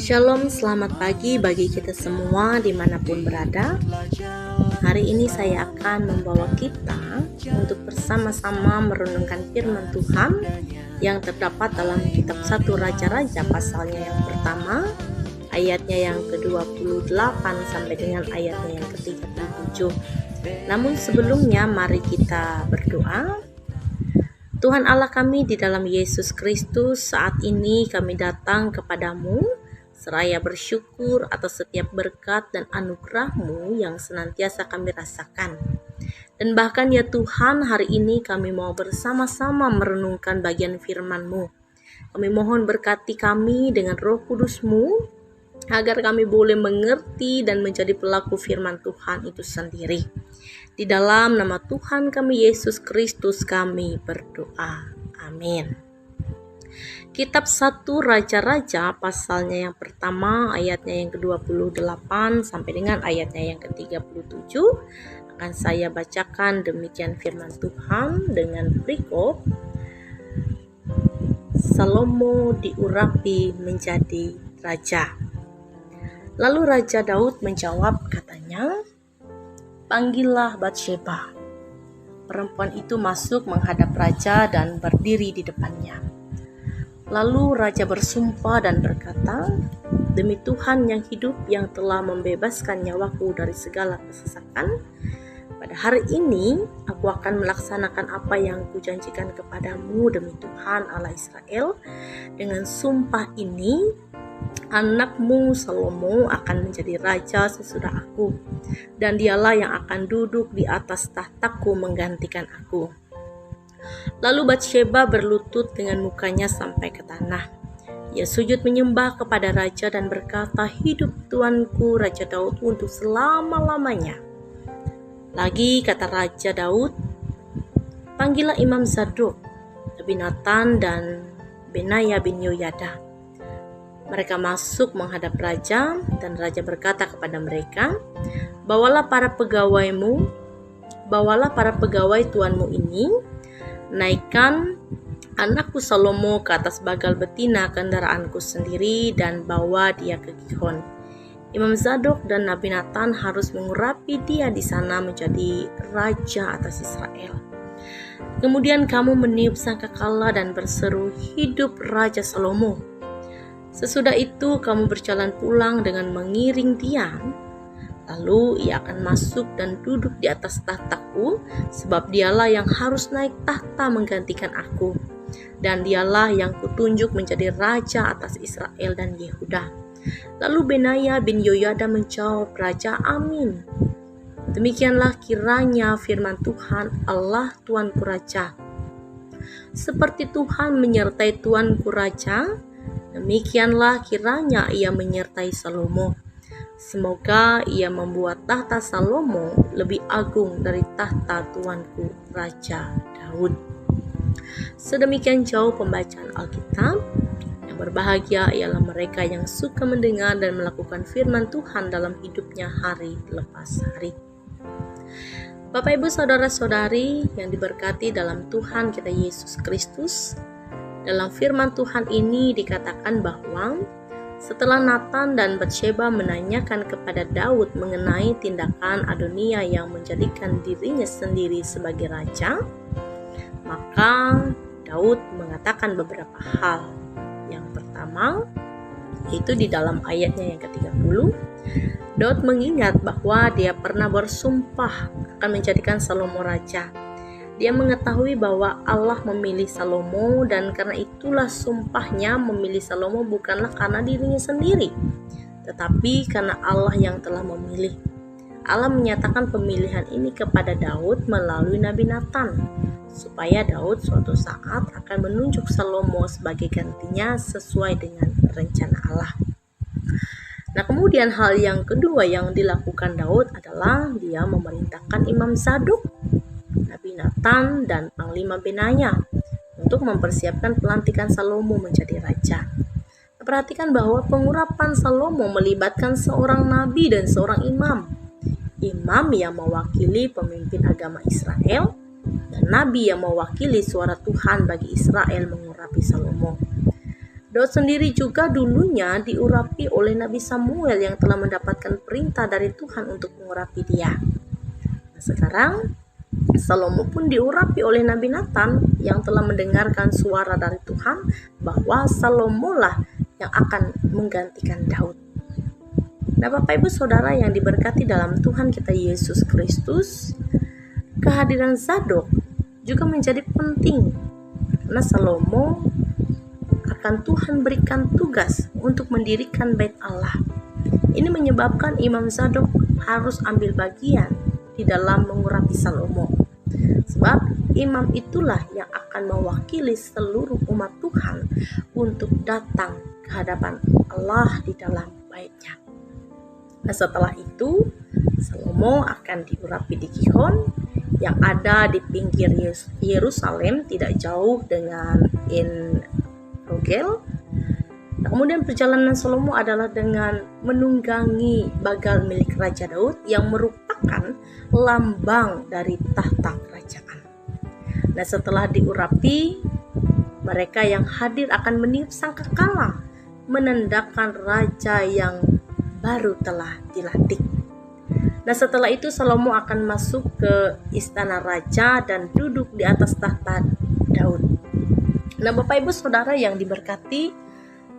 Shalom, selamat pagi bagi kita semua dimanapun berada. Hari ini saya akan membawa kita untuk bersama-sama merenungkan firman Tuhan yang terdapat dalam kitab 1 Raja-Raja pasalnya yang pertama, ayatnya yang ke-28 sampai dengan ayatnya yang ke-37. Namun sebelumnya mari kita berdoa. Tuhan Allah kami, di dalam Yesus Kristus, saat ini kami datang kepadamu seraya bersyukur atas setiap berkat dan anugerah-Mu yang senantiasa kami rasakan. Dan bahkan ya Tuhan, hari ini kami mau bersama-sama merenungkan bagian firman-Mu. Kami mohon berkati kami dengan Roh Kudus-Mu, agar kami boleh mengerti dan menjadi pelaku firman Tuhan itu sendiri. Di dalam nama Tuhan kami Yesus Kristus kami berdoa. Amin. Kitab 1 Raja-Raja pasalnya yang pertama, ayatnya yang ke-28 sampai dengan ayatnya yang ke-37 akan saya bacakan demikian firman Tuhan dengan berikut. Salomo diurapi menjadi raja. Lalu Raja Daud menjawab, katanya, "Panggillah Batsheba." Perempuan itu masuk menghadap raja dan berdiri di depannya. Lalu raja bersumpah dan berkata, "Demi Tuhan yang hidup yang telah membebaskan nyawaku dari segala kesesakan, pada hari ini aku akan melaksanakan apa yang kujanjikan kepadamu demi Tuhan Allah Israel. Dengan sumpah ini, anakmu Salomo akan menjadi raja sesudah aku, dan dialah yang akan duduk di atas tahtaku menggantikan aku." Lalu Batsheba berlutut dengan mukanya sampai ke tanah. Ia sujud menyembah kepada raja dan berkata, "Hidup tuanku Raja Daud untuk selama-lamanya." Lagi kata Raja Daud, "Panggillah Imam Zadok, Abinatan dan Benaya bin Yoyada." Mereka masuk menghadap raja, dan raja berkata kepada mereka, bawalah para pegawai tuanmu ini, naikkan anakku Salomo ke atas bagal betina kendaraanku sendiri dan bawa dia ke Gihon. Imam Zadok dan Nabi Nathan harus mengurapi dia di sana menjadi raja atas Israel. Kemudian kamu meniup sangkakala dan berseru, 'Hidup Raja Salomo!' Sesudah itu kamu berjalan pulang dengan mengiring dia. Lalu ia akan masuk dan duduk di atas tahtaku, sebab dialah yang harus naik tahta menggantikan aku, dan dialah yang kutunjuk menjadi raja atas Israel dan Yehuda." Lalu Benaya bin Yoyada menjawab raja, "Amin. Demikianlah kiranya firman Tuhan Allah Tuanku Raja. Seperti Tuhan menyertai Tuanku Raja, demikianlah kiranya ia menyertai Salomo. Semoga ia membuat tahta Salomo lebih agung dari tahta tuanku Raja Daud." Sedemikian jauh pembacaan Alkitab. Yang berbahagia ialah mereka yang suka mendengar dan melakukan firman Tuhan dalam hidupnya hari lepas hari. Bapak, Ibu, Saudara-saudari yang diberkati dalam Tuhan kita Yesus Kristus, dalam firman Tuhan ini dikatakan bahwa setelah Nathan dan Batsheba menanyakan kepada Daud mengenai tindakan Adonia yang menjadikan dirinya sendiri sebagai raja, maka Daud mengatakan beberapa hal. Yang pertama, yaitu di dalam ayatnya yang ke-30, Daud mengingat bahwa dia pernah bersumpah akan menjadikan Salomo raja. Dia mengetahui bahwa Allah memilih Salomo, dan karena itulah sumpahnya memilih Salomo bukanlah karena dirinya sendiri, tetapi karena Allah yang telah memilih. Allah menyatakan pemilihan ini kepada Daud melalui Nabi Nathan, supaya Daud suatu saat akan menunjuk Salomo sebagai gantinya sesuai dengan rencana Allah. Nah, kemudian hal yang kedua yang dilakukan Daud adalah dia memerintahkan Imam Zadok, Nabi Nathan, dan Panglima Benaya untuk mempersiapkan pelantikan Salomo menjadi raja. Perhatikan bahwa pengurapan Salomo melibatkan seorang nabi dan seorang imam. Imam yang mewakili pemimpin agama Israel, dan nabi yang mewakili suara Tuhan bagi Israel mengurapi Salomo. Daud sendiri juga dulunya diurapi oleh Nabi Samuel yang telah mendapatkan perintah dari Tuhan untuk mengurapi dia. Nah, sekarang Salomo pun diurapi oleh Nabi Nathan yang telah mendengarkan suara dari Tuhan bahwa Salomo lah yang akan menggantikan Daud. Nah, Bapak Ibu Saudara yang diberkati dalam Tuhan kita Yesus Kristus, kehadiran Zadok juga menjadi penting karena Salomo akan Tuhan berikan tugas untuk mendirikan bait Allah. Ini menyebabkan Imam Zadok harus ambil bagian di dalam mengurapi Salomo. Sebab imam itulah yang akan mewakili seluruh umat Tuhan untuk datang ke hadapan Allah di dalam bait-Nya. Nah, setelah itu Salomo akan diurapi di Gihon yang ada di pinggir Yerusalem, tidak jauh dengan En Rogel. Nah, kemudian perjalanan Salomo adalah dengan menunggangi bagal milik Raja Daud yang merupakan lambang dari tahta kerajaan. Nah, setelah diurapi, mereka yang hadir akan meniup sangkakala menandakan raja yang baru telah dilantik. Nah, setelah itu Salomo akan masuk ke istana raja dan duduk di atas tahta Daud. Nah, Bapak Ibu Saudara yang diberkati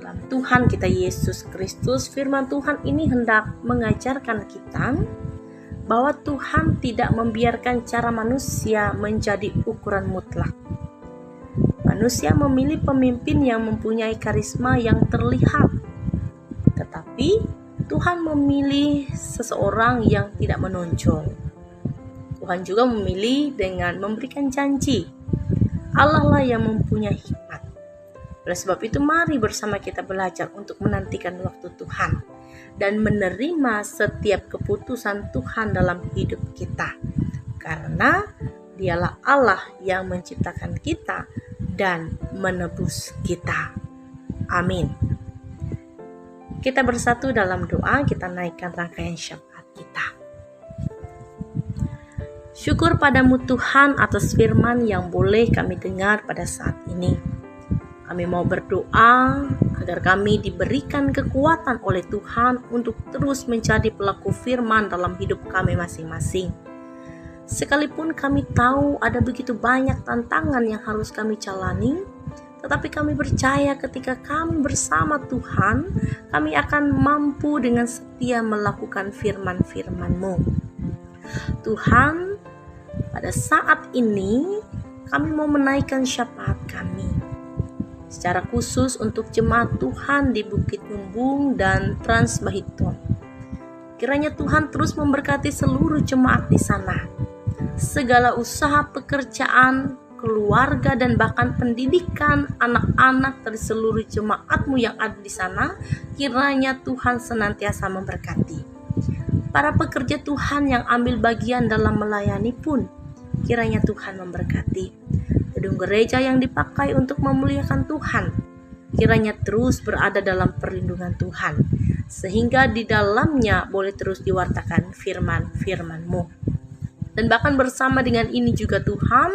dalam Tuhan kita Yesus Kristus, firman Tuhan ini hendak mengajarkan kita bahwa Tuhan tidak membiarkan cara manusia menjadi ukuran mutlak. Manusia memilih pemimpin yang mempunyai karisma yang terlihat, tetapi Tuhan memilih seseorang yang tidak menonjol. Tuhan juga memilih dengan memberikan janji. Allah lah yang mempunyai hikmat. Oleh sebab itu mari bersama kita belajar untuk menantikan waktu Tuhan dan menerima setiap keputusan Tuhan dalam hidup kita. Karena Dialah Allah yang menciptakan kita dan menebus kita. Amin. Kita bersatu dalam doa, kita naikkan rangkaian syafaat kita. Syukur padamu Tuhan atas firman yang boleh kami dengar pada saat ini. Kami mau berdoa agar kami diberikan kekuatan oleh Tuhan untuk terus menjadi pelaku firman dalam hidup kami masing-masing. Sekalipun kami tahu ada begitu banyak tantangan yang harus kami jalani, tetapi kami percaya ketika kami bersama Tuhan, kami akan mampu dengan setia melakukan firman-firman-Mu. Tuhan, pada saat ini kami mau menaikkan syafaat kami secara khusus untuk jemaat Tuhan di Bukit Numbung dan Trans Bahiton. Kiranya Tuhan terus memberkati seluruh jemaat di sana. Segala usaha pekerjaan, keluarga dan bahkan pendidikan anak-anak dari seluruh jemaat-Mu yang ada di sana, kiranya Tuhan senantiasa memberkati. Para pekerja Tuhan yang ambil bagian dalam melayani pun, kiranya Tuhan memberkati. Gedung gereja yang dipakai untuk memuliakan Tuhan, kiranya terus berada dalam perlindungan Tuhan, sehingga di dalamnya boleh terus diwartakan firman-firman-Mu. Dan bahkan bersama dengan ini juga Tuhan,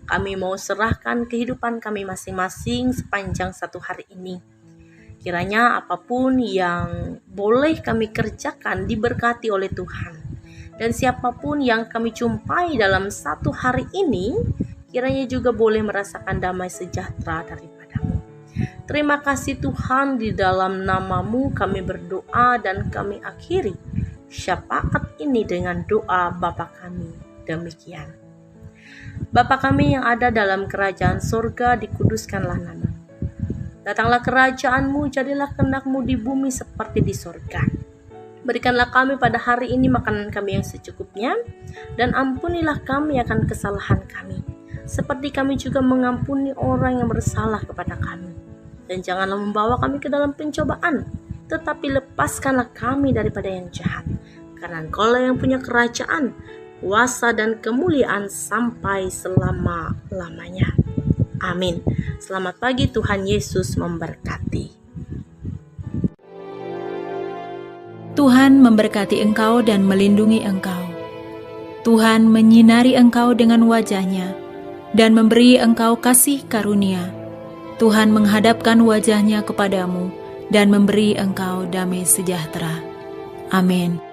kami mau serahkan kehidupan kami masing-masing sepanjang satu hari ini. Kiranya apapun yang boleh kami kerjakan diberkati oleh Tuhan. Dan siapapun yang kami jumpai dalam satu hari ini, kiranya juga boleh merasakan damai sejahtera daripada-Mu. Terima kasih Tuhan, di dalam nama-Mu kami berdoa dan kami akhiri syafaat ini dengan doa Bapa kami. Demikian. Bapa kami yang ada dalam kerajaan surga, dikuduskanlah nama. Datanglah kerajaan-Mu, jadilah kehendak-Mu di bumi seperti di surga. Berikanlah kami pada hari ini makanan kami yang secukupnya, dan ampunilah kami akan kesalahan kami, seperti kami juga mengampuni orang yang bersalah kepada kami. Dan janganlah membawa kami ke dalam pencobaan, tetapi lepaskanlah kami daripada yang jahat. Karena Engkau-lah yang punya kerajaan, kuasa dan kemuliaan sampai selama-lamanya. Amin. Selamat pagi, Tuhan Yesus memberkati. Tuhan memberkati engkau dan melindungi engkau. Tuhan menyinari engkau dengan wajah-Nya dan memberi engkau kasih karunia. Tuhan menghadapkan wajahnya kepadamu dan memberi engkau damai sejahtera. Amin.